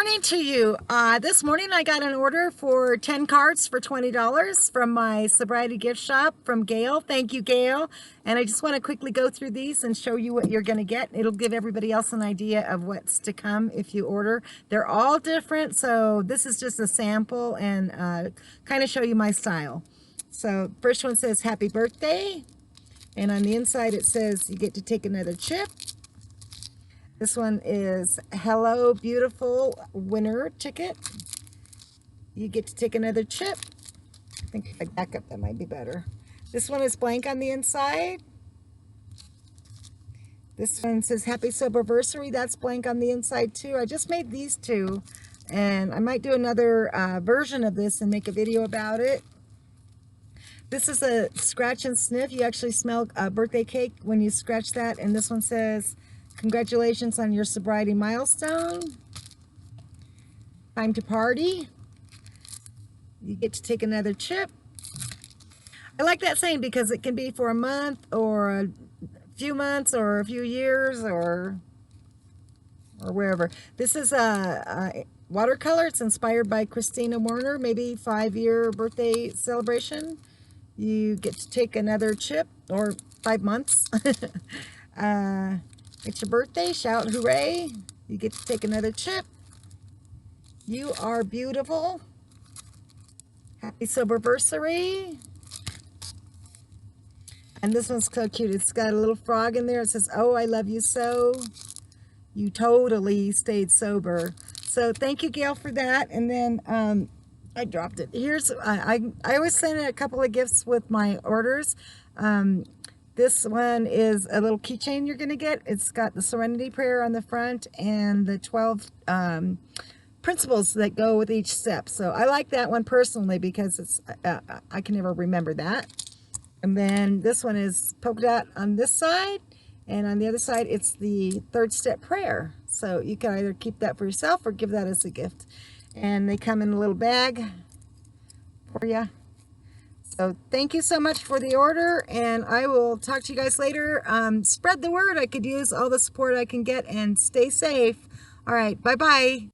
morning to you. This morning I got an order for 10 cards for $20 from my Sobriety Gift Shop from Gail. Thank you, Gail. And I just want to quickly go through these and show you what you're going to get. It'll give everybody else an idea of what's to come if you order. They're all different, so this is just a sample and kind of show you my style. So first one says happy birthday, and on the inside it says you get to take another chip. This one is hello beautiful winner ticket. You get to take another chip. I think if I back up that might be better. This one is blank on the inside. This one says happy soberversary. That's blank on the inside too. I just made these two and I might do another version of this and make a video about it. This is a scratch and sniff. You actually smell a birthday cake when you scratch that. And this one says congratulations on your sobriety milestone. Time to party. You get to take another chip. I like that saying because it can be for a month or a few months or a few years or wherever. This is a watercolor. It's inspired by Christina Warner, maybe 5-year birthday celebration. You get to take another chip, or 5 months. It's your birthday, shout hooray. You get to take another chip. You are beautiful. Happy soberversary. And this one's so cute. It's got a little frog in there. It says, oh, I love you so. You totally stayed sober. So thank you, Gail, for that. And then I dropped it. Here's, I always send a couple of gifts with my orders. This one is a little keychain you're going to get. It's got the Serenity Prayer on the front and the 12 principles that go with each step. So I like that one personally because it's I can never remember that. And then this one is polka dot on this side, and on the other side it's the 3rd step prayer. So you can either keep that for yourself or give that as a gift. And they come in a little bag for you. So thank you so much for the order, and I will talk to you guys later. Spread the word. I could use all the support I can get, and stay safe. All right, bye-bye.